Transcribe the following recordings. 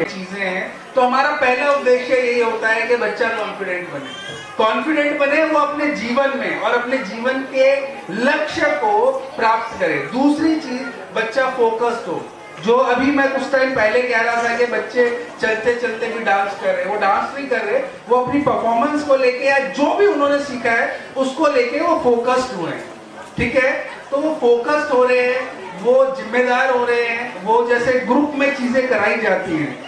चीजें हैं, तो हमारा पहला उद्देश्य यही होता है कि बच्चा कॉन्फिडेंट बने, वो अपने जीवन में और अपने जीवन के लक्ष्य को प्राप्त करे। दूसरी चीज, बच्चा फोकस्ड हो। जो अभी मैं कुछ टाइम पहले कह रहा था कि बच्चे चलते चलते भी डांस कर रहे, वो डांस नहीं कर रहे, वो अपनी परफॉर्मेंस को लेके या जो भी उन्होंने सीखा है उसको लेके वो फोकस्ड हुए हैं। ठीक है, तो वो फोकस्ड हो रहे हैं, वो जिम्मेदार हो रहे हैं, वो जैसे ग्रुप में चीजें कराई जाती हैं।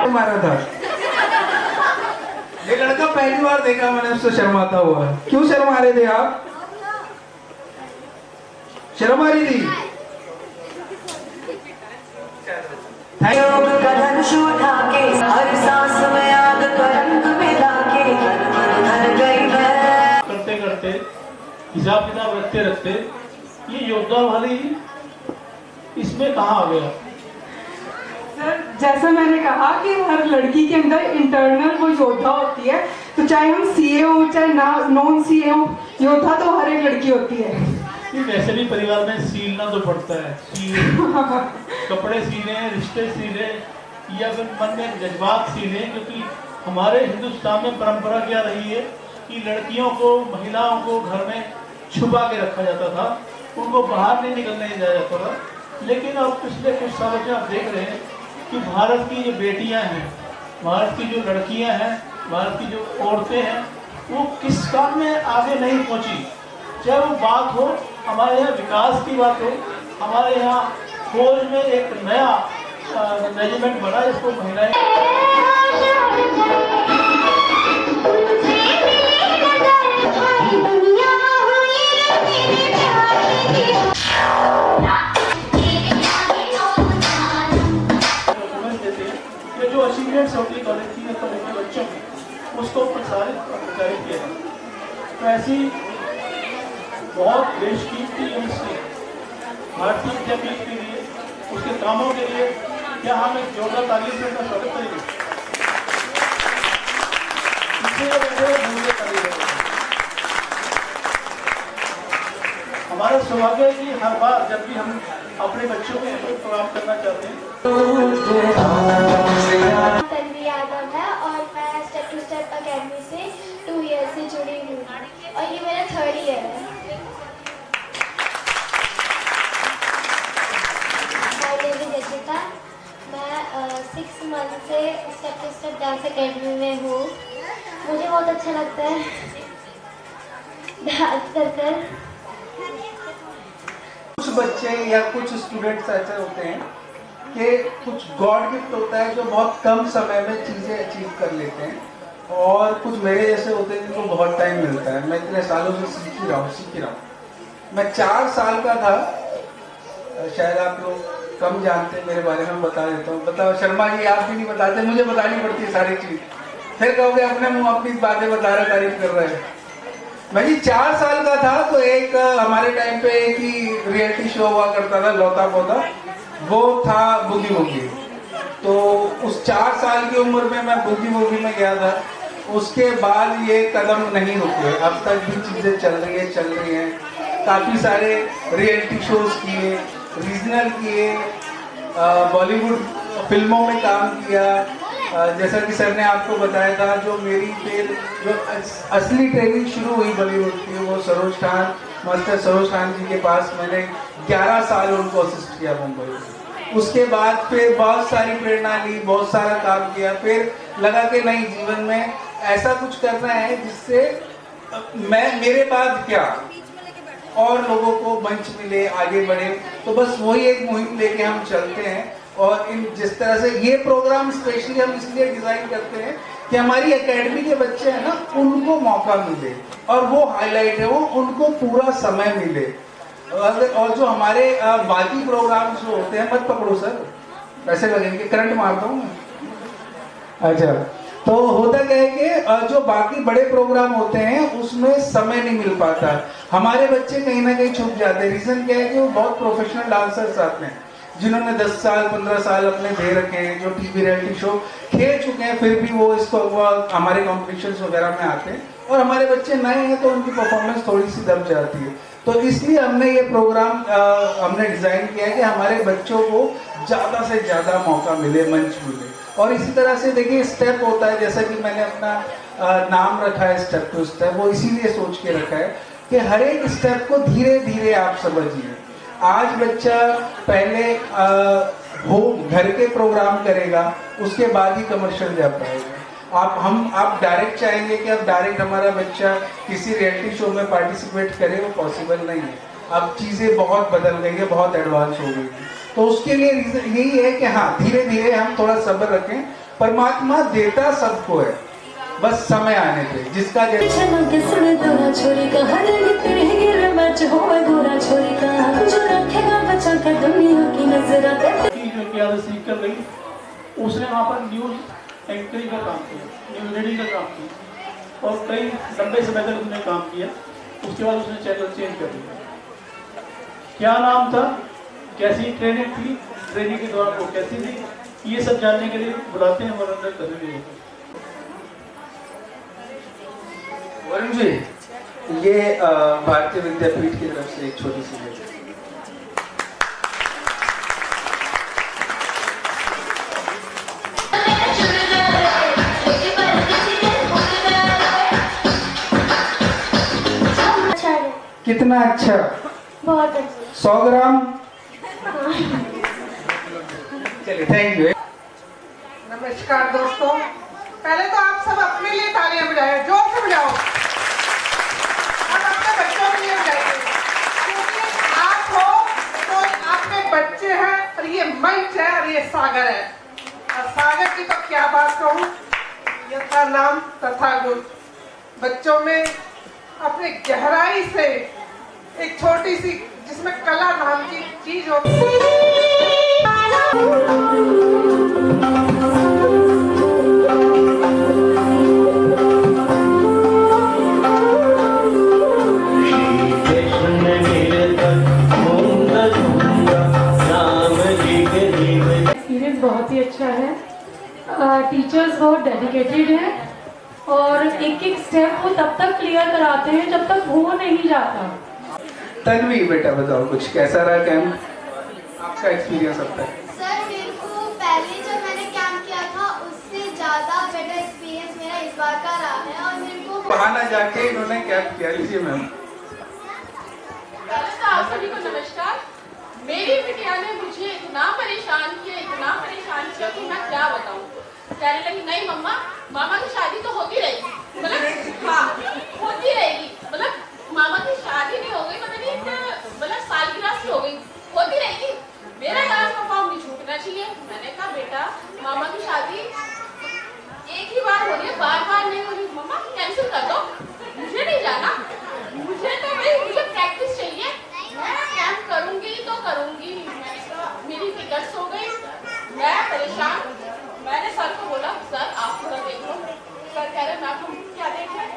मारा था ये लड़का, पहली बार देखा मैंने उससे शर्माता हुआ। क्यों शर्मा रहे थे आप? शर्म आ रही थी? करते करते हिसाब किताब रखते रखते ये योद्धा वाली इसमें कहाँ आ गया? सर, जैसा मैंने कहा कि हर लड़की के अंदर इंटरनल वो योद्धा होती है, तो चाहे हम सीए हो चाहे नॉन सीए हो, योद्धा तो हर एक लड़की होती है। वैसे भी परिवार में सीलना तो पड़ता है, कपड़े सीने, रिश्ते सीने, या फिर मन में जज्बात सीने, क्योंकि हमारे हिंदुस्तान में परंपरा क्या रही है कि लड़कियों को, महिलाओं को घर में छुपा के रखा जाता था, उनको बाहर नहीं निकलने दिया जाता था। लेकिन अब पिछले कुछ सालों से आप देख रहे हैं कि भारत की जो बेटियां हैं, भारत की जो लड़कियां हैं, भारत की जो औरतें हैं, वो किस काम में आगे नहीं पहुंची। चाहे वो बात हो हमारे यहाँ विकास की बात हो, हमारे यहाँ फौज में एक नया रेजिमेंट बना जिसको महिलाएं जो अचीवमेंट्स होती कॉलेज की बच्चों की, उसको प्रचारित किया है। तो ऐसी बहुत बेशकीमती यूनिवर्सिटी भारतीय विद्यापीठ के लिए, उसके कामों के लिए क्या हम एक जोरदार तारीफ से स्वागत करेंगे? हमारा सौभाग्य है कि हर बार जब भी हम अपने बच्चों के लिए प्रोग्राम करना चाहते हैं। तन्वी यादव है और मैं स्टेप टू स्टेप अकेडमी से 2 ईयर से जुड़ी हूँ और ये मेरा 3rd ईयर है। My name is Rachita. मैं 6 मंथ से step to step dance academy में हूँ। मुझे बहुत अच्छा लगता है डांस कर। कुछ बच्चे या कुछ स्टूडेंट्स ऐसे होते हैं कि कुछ गॉड गिफ्ट होता है जो बहुत कम समय में चीज़ें अचीव कर लेते हैं, और कुछ मेरे जैसे होते हैं जिनको बहुत टाइम मिलता है। मैं इतने सालों से सीख ही रहा हूँ। मैं 4 साल का था, शायद आप लोग कम जानते हैं मेरे बारे में, बता देता हूँ। बताओ शर्मा जी, आप भी नहीं बताते, मुझे बतानी पड़ती है सारी चीज़, फिर कहोगे अपने मुँह अपनी बातें बता रहे, तारीफ कर रहे हैं। मैं जी 4 साल का था तो एक हमारे टाइम पे एक ही रियलिटी शो हुआ करता था, लौता पोता, वो था बूगी वूगी। तो उस 4 साल की उम्र में मैं बूगी वूगी में गया था। उसके बाद ये कदम नहीं रुके, अब तक भी चीज़ें चल रही हैं। काफ़ी सारे रियलिटी शोज किए, रीजनल किए, बॉलीवुड फिल्मों में काम किया। जैसा कि सर ने आपको बताया था, जो मेरी फिर जो असली ट्रेनिंग शुरू हुई बॉलीवुड की, वो सरोज खान, मास्टर सरोज खान जी के पास मैंने 11 साल उनको असिस्ट किया मुंबई। उसके बाद फिर बहुत सारी प्रेरणा ली, बहुत सारा काम किया, फिर लगा कि नहीं, जीवन में ऐसा कुछ करना है जिससे मेरे बाद क्या और लोगों को मंच मिले, आगे बढ़े। तो बस वही एक मुहिम लेके हम चलते हैं। और इन जिस तरह से ये प्रोग्राम स्पेशली हम इसलिए डिज़ाइन करते हैं कि हमारी एकेडमी के बच्चे हैं ना, उनको मौका मिले और वो हाईलाइट है, वो उनको पूरा समय मिले। और जो हमारे बाकी प्रोग्राम्स जो होते हैं, मत पकड़ो सर, ऐसे लगेंगे करंट मारता हूँ मैं। अच्छा, तो होता क्या है कि जो बाकी बड़े प्रोग्राम होते हैं उसमें समय नहीं मिल पाता, हमारे बच्चे कहीं ना कहीं छुप जाते हैं। रीजन क्या है कि वो बहुत प्रोफेशनल डांसर्स आते हैं, जिन्होंने 10 साल 15 साल अपने दे रखे हैं, जो टीवी रियलिटी शो खेल चुके हैं, फिर भी वो हमारे कॉम्पिटिशन्स वगैरह में आते हैं, और हमारे बच्चे नए हैं तो उनकी परफॉर्मेंस थोड़ी सी दब जाती है। तो इसलिए हमने ये प्रोग्राम हमने डिज़ाइन किया है कि हमारे बच्चों को ज़्यादा से ज़्यादा मौका मिले, मंच मिले। और इसी तरह से देखिए स्टेप होता है, जैसा कि मैंने अपना नाम रखा है स्टेप टू स्टेप, वो इसीलिए सोच के रखा है कि हर एक स्टेप को धीरे धीरे आप समझिए। आज बच्चा पहले होम घर के प्रोग्राम करेगा, उसके बाद ही कमर्शियल जा पाएगा। आप डायरेक्ट चाहेंगे कि अब डायरेक्ट हमारा बच्चा किसी रियलिटी शो में पार्टिसिपेट करे, वो पॉसिबल नहीं है। अब चीज़ें बहुत बदल गई है, बहुत एडवांस हो गई है। तो उसके लिए रीजन यही है कि हाँ, धीरे धीरे हम थोड़ा सब्र रखें। परमात्मा देता सबको है, बस समय आने पे जिसका सीख कर गई, उसने वहाँ पर न्यूज एंकरिंग का काम किया, न्यूज रीडिंग का काम किया, और कई लंबे समय तक उसने काम किया। उसके बाद उसने चैनल चेंज कर दिया। क्या नाम था, कैसी ट्रेनिंग थी, ट्रेनिंग के दौरान वो कैसी थी, ये सब जानने के लिए बुलाते हैं मनोरंजन करेंगे। वरुण जी, ये भारतीय विद्यापीठ की तरफ से एक छोटी सी है। कितना अच्छा, बहुत अच्छा। 100 ग्राम। चलिए, थैंक यू। नमस्कार दोस्तों, पहले तो आप सब अपने लिए तालियां बजाएं, जोर से बजाओ। अब अपने बच्चों के लिए बजाइए, क्योंकि आप हो तो आपके बच्चे हैं, और ये मंच है, और ये सागर है। और सागर की तो क्या बात कहूँ, यथा नाम तथा गुण। बच्चों में अपनी गहराई से एक छोटी सी, जिसमें कला नाम की चीज होती है, एक्सपीरियंस बहुत ही अच्छा है। टीचर्स बहुत डेडिकेटेड हैं और एक एक स्टेप को तब तक क्लियर कराते हैं जब तक हो नहीं जाता। तन्वी बेटा बताओ कुछ, कैसा रहा कैंप, आपका एक्सपीरियंस अब तक? सर, मेरे को पहले जब मैंने कैंप किया था उससे ज़्यादा बेटर एक्सपीरियंस मेरा इस बार का रहा है, और मेरे को बहाना जाके इन्होंने कैंप किया। लीजिए मैम। आप सभी को नमस्कार। मेरी बिटिया ने मुझे इतना परेशान किया कि मैं क्या बताऊं। कहने लगी, नहीं मम्मा, मामा की शादी तो होती रहेगी, मतलब हाँ होती रहेगी, मतलब मामा की शादी नहीं हो गई, मतलब सालगिरह सी हो गई, होती रहेगी, मेरा डांस परफॉर्म नहीं छूटना चाहिए। मैंने कहा बेटा, मामा की शादी एक ही बार हो रही है, बार बार नहीं हो रही, मम्मा कैंसिल कर दो, मुझे नहीं जाना, मुझे प्रैक्टिस चाहिए, मैं कैंप करूंगी तो करूंगी। मेरी टिकट्स हो गई, मैं परेशान। मैंने सर को बोला, सर आप थोड़ा देख लो। सर कह रहे, मैं आपको क्या देख रहे।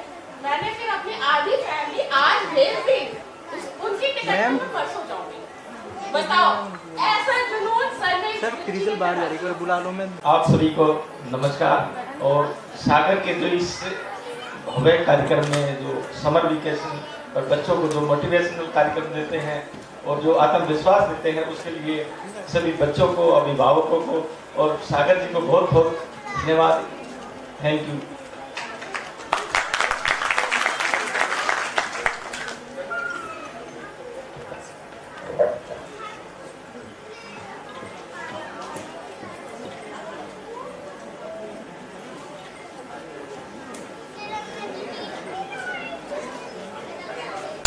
मैंने फिर अपनी आधी फैमिली आज भेज दी, उनकी टिकट मैं परसों जाऊंगी। बताओ, ऐसा जुनून सर ने बुला लो। मैं आप सभी को नमस्कार। और सागर के जो इस भव्य कार्यक्रम में जो समर वेकेशन और बच्चों को जो मोटिवेशनल कार्यक्रम देते हैं और जो आत्मविश्वास देते हैं, उसके लिए सभी बच्चों को, अभिभावकों को और सागर जी को बहुत बहुत धन्यवाद। Thank you.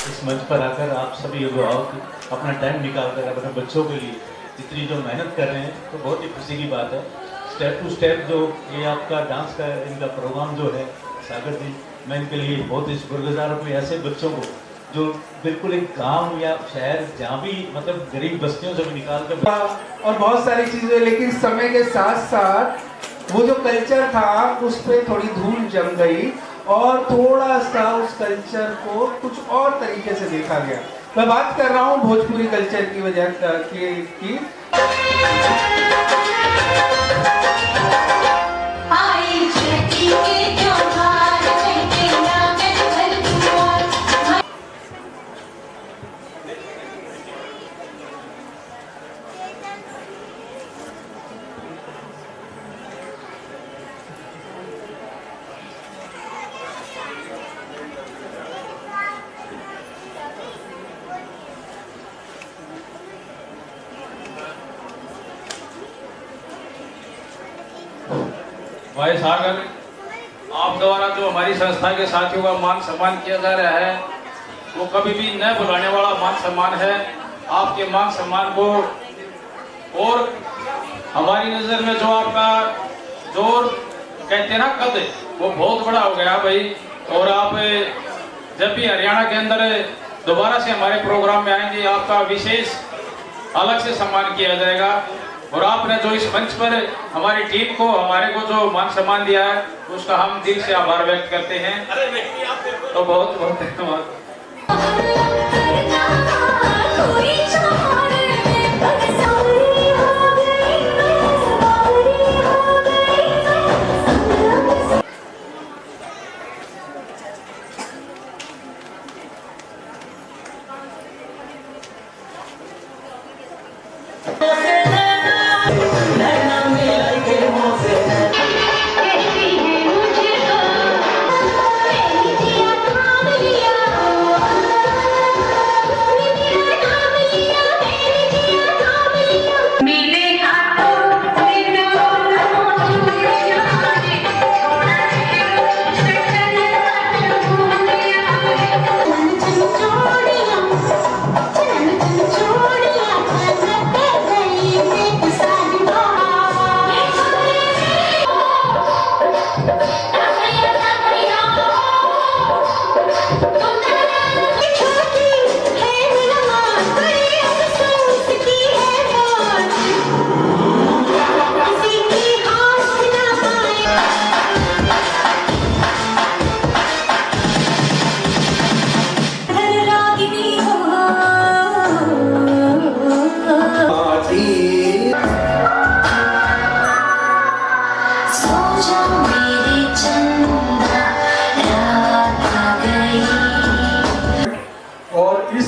इस मंच पर आकर आप सभी अभिभावक अपना टाइम निकालकर अपने बच्चों के लिए इतनी जो मेहनत कर रहे हैं, तो बहुत ही खुशी की बात है। स्टेप टू स्टेप जो ये आपका डांस का इनका प्रोग्राम जो है सागर जी, मैं इनके लिए बहुत ही शुक्रगुजार हूँ। ऐसे बच्चों को जो बिल्कुल एक गांव या शहर जहाँ भी मतलब गरीब बस्तियों से भी निकाल कर और बहुत सारी चीजें, लेकिन समय के साथ साथ वो जो कल्चर था उस पर थोड़ी धूल जम गई और थोड़ा सा उस कल्चर को कुछ और तरीके से देखा गया। मैं बात कर रहा हूँ भोजपुरी कल्चर की वजह की। भाई सागर, आप द्वारा जो हमारी संस्था के साथियों का मान सम्मान किया जा रहा है वो कभी भी न भुलाने वाला मान सम्मान है। आपके मान सम्मान को और हमारी नज़र में जो आपका जोर कहते हैं ना कद, वो बहुत बड़ा हो गया भाई। और आप जब भी हरियाणा के अंदर दोबारा से हमारे प्रोग्राम में आएंगे, आपका विशेष अलग से सम्मान किया जाएगा। और आपने जो इस मंच पर हमारी टीम को, हमारे को जो मान सम्मान दिया है, उसका हम दिल से आभार व्यक्त करते हैं। तो बहुत बहुत धन्यवाद।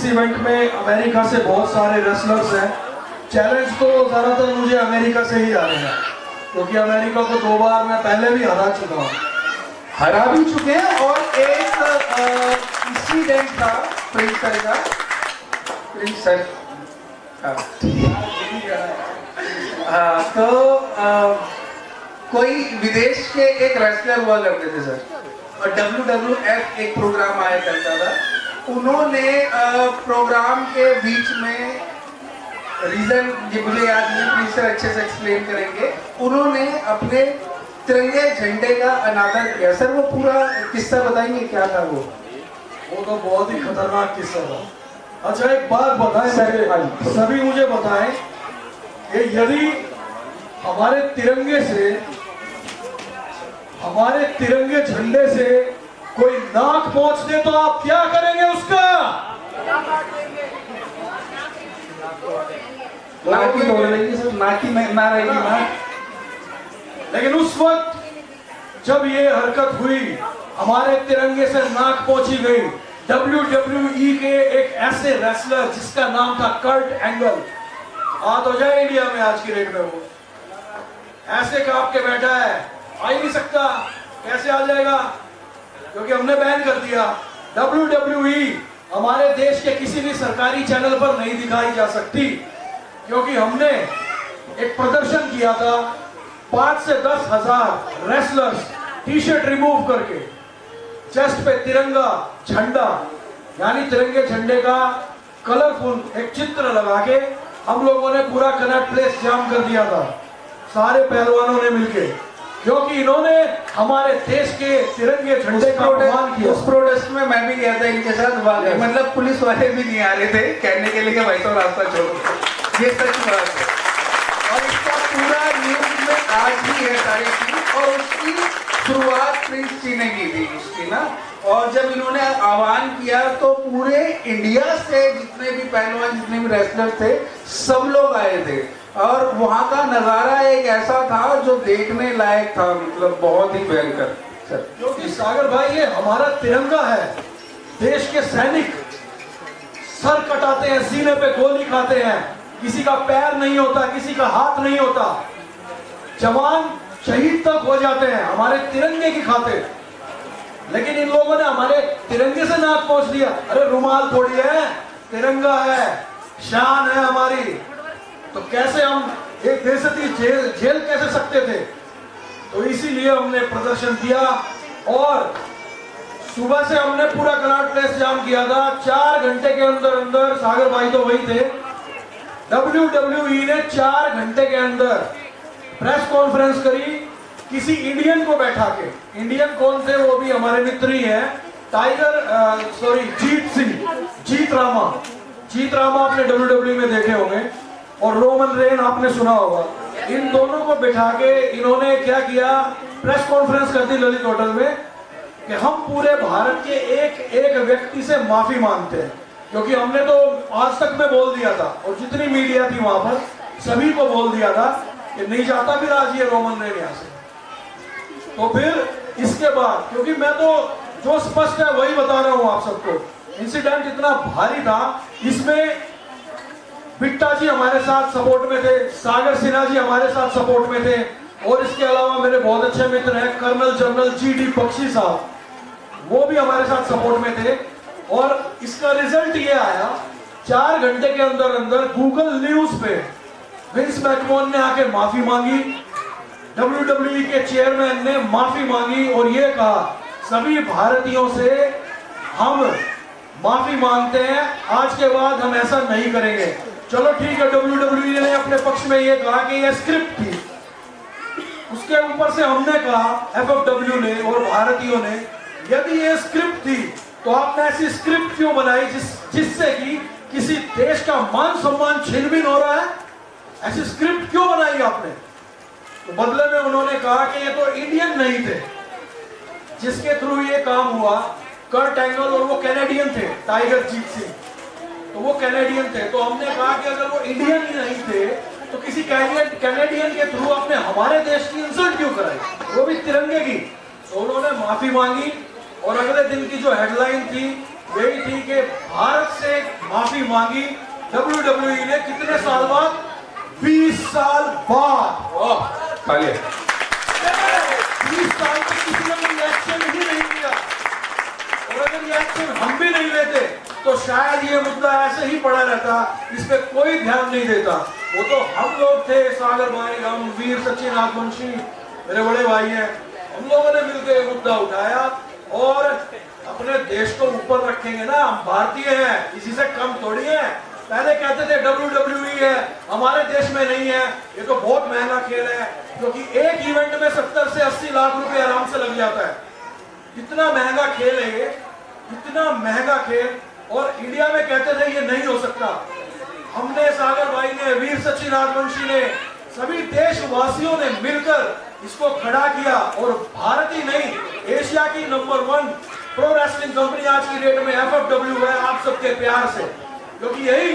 इवेंट में अमेरिका से बहुत सारे रेसलर्स हैं। चैलेंज तो ज़्यादातर मुझे अमेरिका से ही आ रहे हैं, क्योंकि अमेरिका को 2 बार मैं पहले भी हरा चुका हूँ, हरा भी चुके हैं। और एक इंसिडेंट था प्रिंस सर का, प्रिंस सर तो कोई विदेश के एक रेसलर हुआ करते थे सर, और WWF एक प्रोग्राम आया करता था। उन्होंने प्रोग्राम के बीच में, रीजन ये मुझे याद नहीं, प्लीज सर अच्छे से एक्सप्लेन करेंगे, उन्होंने अपने तिरंगे झंडे का अनादर किया। सर वो पूरा किस्सा बताएंगे क्या था वो? वो तो बहुत ही खतरनाक किस्सा था। अच्छा एक बात बताएं सर, सभी मुझे बताएं कि यदि हमारे तिरंगे झंडे से कोई नाक पहुंच दे तो आप क्या करेंगे उसका? नाक ही तोड़ देंगे सर, नाक ही मारेगी ना। लेकिन उस वक्त जब ये हरकत हुई, हमारे तिरंगे से नाक पहुंची गई। WWE के एक ऐसे रेसलर जिसका नाम था कर्ट एंगल, आ तो जाए इंडिया में आज की डेट में, वो ऐसे कांप के बैठा है, आ ही नहीं सकता। कैसे आ जाएगा? क्योंकि हमने बैन कर दिया। WWE हमारे देश के किसी भी सरकारी चैनल पर नहीं दिखाई जा सकती, क्योंकि हमने एक प्रदर्शन किया था 5 से 10 हजार रेसलर्स टी शर्ट रिमूव करके चेस्ट पे तिरंगा झंडा, यानी तिरंगे झंडे का कलरफुल एक चित्र लगा के हम लोगों ने पूरा कनॉट प्लेस जाम कर दिया था। सारे पहलवानों ने मिलके, क्योंकि इन्होंने हमारे देश के तिरंगे झंडे का अपमान किया। उस प्रोटेस्ट में मैं भी गया था इनके साथ, मतलब पुलिस वाले भी नहीं आ रहे थे कहने के लिए कि भाई तो रास्ता छोड़ो, ये सच बात है। और इसका पूरा न्यूज में आज ही है सारी चीज, और उसकी शुरुआत प्रिंस जी ने की थी उसकी ना। और जब इन्होंने आह्वान किया तो पूरे इंडिया से जितने भी पहलवान, जितने भी रेसलर थे, सब लोग आए थे। और वहाँ का नज़ारा एक ऐसा था जो देखने लायक था, मतलब बहुत ही भयंकर। क्योंकि सागर भाई ये हमारा तिरंगा है, देश के सैनिक सर कटाते हैं, सीने पे गोली खाते हैं, किसी का पैर नहीं होता, किसी का हाथ नहीं होता, जवान शहीद तक हो जाते हैं हमारे तिरंगे की खातिर। लेकिन इन लोगों ने हमारे तिरंगे से नाक पोंछ दिया। अरे रुमाल थोड़ी है, तिरंगा है, शान है हमारी, तो कैसे हम एक बेइज्जती जेल कैसे सकते थे। तो इसीलिए हमने प्रदर्शन किया और सुबह से हमने पूरा कनॉट प्लेस जाम किया था। 4 घंटे के अंदर अंदर, सागर भाई तो वही थे, WWE ने 4 घंटे के अंदर प्रेस कॉन्फ्रेंस करी किसी इंडियन को बैठा के। इंडियन कौन थे, वो भी हमारे मित्र ही हैं, जीत रामा आपने WWE में देखे होंगे, और रोमन रेन आपने सुना होगा। इन दोनों को बिठा के इन्होंने क्या किया, प्रेस कॉन्फ्रेंस कर दी ललित होटल में कि हम पूरे भारत के एक व्यक्ति से माफी मांगते हैं, क्योंकि हमने तो आज तक में बोल दिया था और जितनी मीडिया थी वहां पर सभी को बोल दिया था कि नहीं जाता भी राज ये रोमन रेन यहाँ से। तो फिर इसके बाद, क्योंकि मैं तो जो स्पष्ट है वही बता रहा हूं आप सबको, इंसिडेंट इतना भारी था, इसमें बिट्टा जी हमारे साथ सपोर्ट में थे, सागर सिन्हा जी हमारे साथ सपोर्ट में थे, और इसके अलावा मेरे बहुत अच्छे मित्र हैं कर्नल जनरल GD बख्शी साहब, वो भी हमारे साथ सपोर्ट में थे। और इसका रिजल्ट ये आया, 4 घंटे के अंदर अंदर गूगल न्यूज पे विंस मैकमोहन ने आके माफी मांगी, WWE के चेयरमैन ने माफी मांगी और ये कहा सभी भारतीयों से हम माफी मांगते हैं, आज के बाद हम ऐसा नहीं करेंगे। चलो ठीक है, WWE ने अपने पक्ष में ये कहा कि ये स्क्रिप्ट थी, उसके ऊपर से हमने कहा FFW ने और भारतीयों ने, यदि ये स्क्रिप्ट थी तो आपने ऐसी स्क्रिप्ट क्यों बनाई जिससे कि किसी देश का मान सम्मान छीन-बीन हो रहा है, ऐसी स्क्रिप्ट क्यों बनाई आपने। तो बदले में उन्होंने कहा कि ये तो इंडियन नहीं थे जिसके थ्रू ये काम हुआ, कर्ट एंगल, और वो कैनेडियन थे, टाइगर जीत सिंह, तो वो कैनेडियन थे। तो हमने कहा कि अगर वो इंडियन ही नहीं थे तो किसी कैनेडियन के थ्रू आपने हमारे देश की इंसल्ट क्यों कराई, वो भी तिरंगे की। तो उन्होंने माफी मांगी और अगले दिन की जो हेडलाइन थी यही थी कि भारत से माफी मांगी WWE ने, कितने साल बाद, 20 साल बाद। 20 साल तक किसी ने कोई एक्शन ही नहीं लिया, और अगर ये एक्शन हम भी नहीं लेते तो शायद ये मुद्दा ऐसे ही पड़ा रहता, इस पे कोई ध्यान नहीं देता। वो तो हम लोग थे, सागर भाई, हम, वीर सचिन नागवंशी मेरे बड़े भाई हैं, हम लोगों ने मिलकर मुद्दा उठाया और अपने देश को ऊपर रखेंगे ना, हम भारतीय हैं, किसी से कम थोड़ी है। पहले कहते थे WWE है, हमारे देश में नहीं है, ये तो बहुत महंगा खेल है, क्योंकि एक इवेंट में 70 से 80 लाख रुपए आराम से लग जाता है। इतना महंगा खेल है ये, इतना महंगा खेल, और इंडिया में कहते थे ये नहीं हो सकता। हमने, सागर भाई ने, वीर सचिन नागवंशी ने, सभी देशवासियों ने मिलकर इसको खड़ा किया, और भारत ही नहीं, एशिया की नंबर 1 प्रो रेसलिंग कंपनी आज की डेट में FFW है, आप सबके प्यार से, क्योंकि यही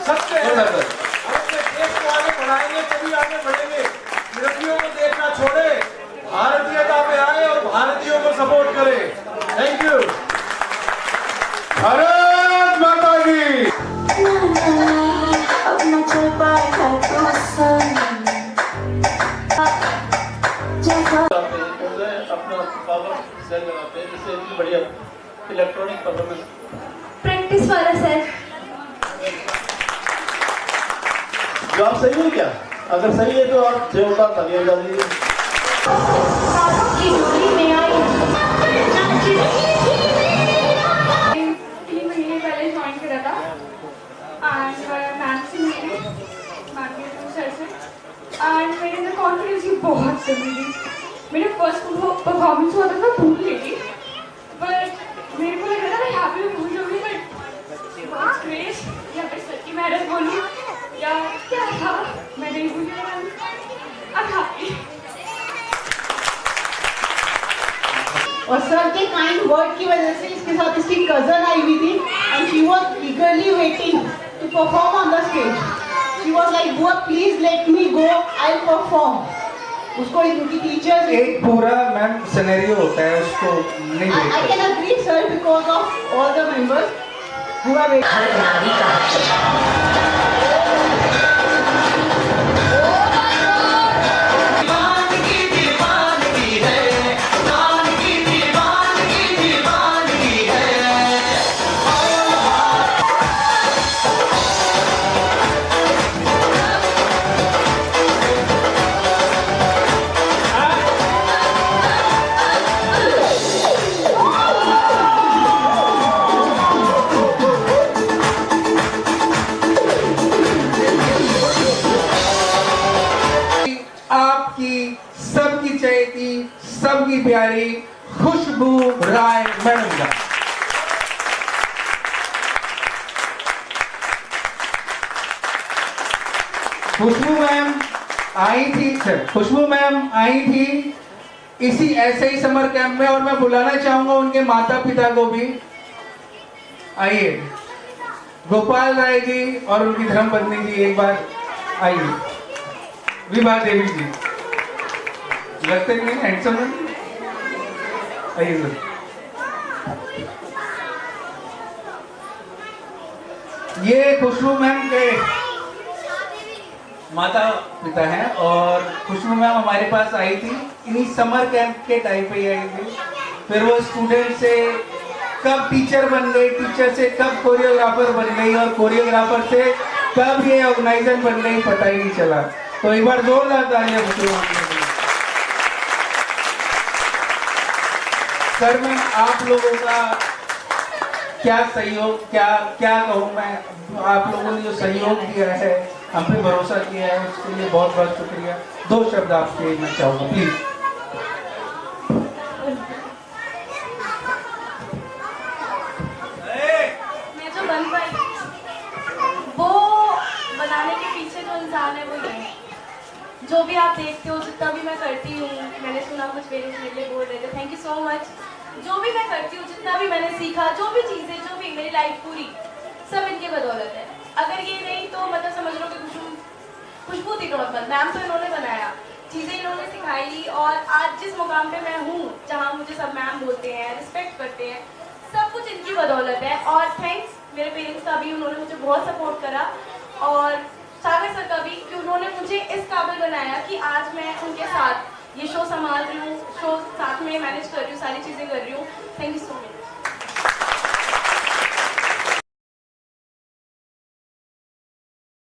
सत्य है। अपने देश को आगे बढ़ाएंगे तभी आगे बढ़ेंगे। विरोधियों को देखना छोड़े, भारतीयता पे आए और भारतीयों को सपोर्ट करें। Thank you. भारत माता की। अपना पावर सेल लगाते हैं जिससे इतनी बढ़िया इलेक्ट्रॉनिक परफॉर्मेंस प्रैक्टिस वाला सर। जवाब सही है क्या? अगर सही है तो आप जोरदार तालियां बजा दीजिए। 3 महीने पहले ज्वाइन करा था एंड मैम से मिले मार्केट सर से, एंड मेरे परफॉर्मेंस हुआ था मैं भूल गई थी, बट मेरे को लग रहा था मैं यहाँ पे भूल जाऊंगी, बट ग्रेस या फिर सर की मैडम बोलूँ या क्या था, मैं नहीं भूली। और सर के काइंड वर्ड की वजह से इसके साथ इसकी कजन आई हुई थी and she was eagerly waiting to perform on the stage. She was like बुआ please let me go, I will perform. उसको उनकी टीचर्स एक पूरा मैम सिनेरियो होता है, उसको नहीं I can agree sir because of all the members who are सबकी चहेती, सबकी प्यारी खुशबू राय मैडम का। खुशबू मैम आई थी इसी ऐसे ही समर कैंप में, और मैं बुलाना चाहूंगा उनके माता पिता को भी। आइए गोपाल राय जी और उनकी धर्मपत्नी जी एक बार आइए। विभा देवी जी लगते नहीं हैंडसम है, आइए सर। ये खुशबू मैम के माता पिता हैं, और खुशबू मैम हमारे पास आई थी इन्हीं समर कैंप के टाइम पे ही आई थी। फिर वो स्टूडेंट से कब टीचर बन गई, टीचर से कब कोरियोग्राफर बन गई, और कोरियोग्राफर से कब ये ऑर्गेनाइजर बन गई पता ही नहीं चला। तो एक बार जोरदार तालियां खुशबू मैम। सर मैं आप लोगों का क्या सहयोग, क्या कहूँ मैं, आप लोगों ने जो सहयोग किया है, हम पे भरोसा किया है, उसके लिए बहुत बहुत शुक्रिया। 2 शब्द आपसे मैं चाहूँगा प्लीज। मैं जो बन पाई वो बनाने के पीछे जो इंसान है वो ये है। जो भी आप देखते हो, जितना भी मैं करती हूँ, मैंने सुना कुछ पेरेंट्स मेरे लिए बोल रहे थे, थैंक यू सो मच। जो भी मैं करती हूँ, जितना भी मैंने सीखा, जो भी चीज़ें, जो भी मेरी लाइफ पूरी, सब इनके बदौलत है। अगर ये नहीं तो मतलब समझ लो कि खुशबू थी नॉर्मल, मैम तो इन्होंने बनाया, चीज़ें इन्होंने सिखाई, और आज जिस मुकाम पे मैं हूँ, जहाँ मुझे सब मैम बोलते हैं, रिस्पेक्ट करते हैं, सब कुछ इनकी बदौलत है। और थैंक्स मेरे पेरेंट्स का भी, उन्होंने मुझे बहुत सपोर्ट करा, और सागर सर का भी, कि उन्होंने मुझे इस काबिल बनाया कि आज मैं उनके साथ ये शो संभाल रही हूँ, शो साथ में मैनेज कर रही हूँ, सारी चीज़ें कर रही हूँ। Thank you so much.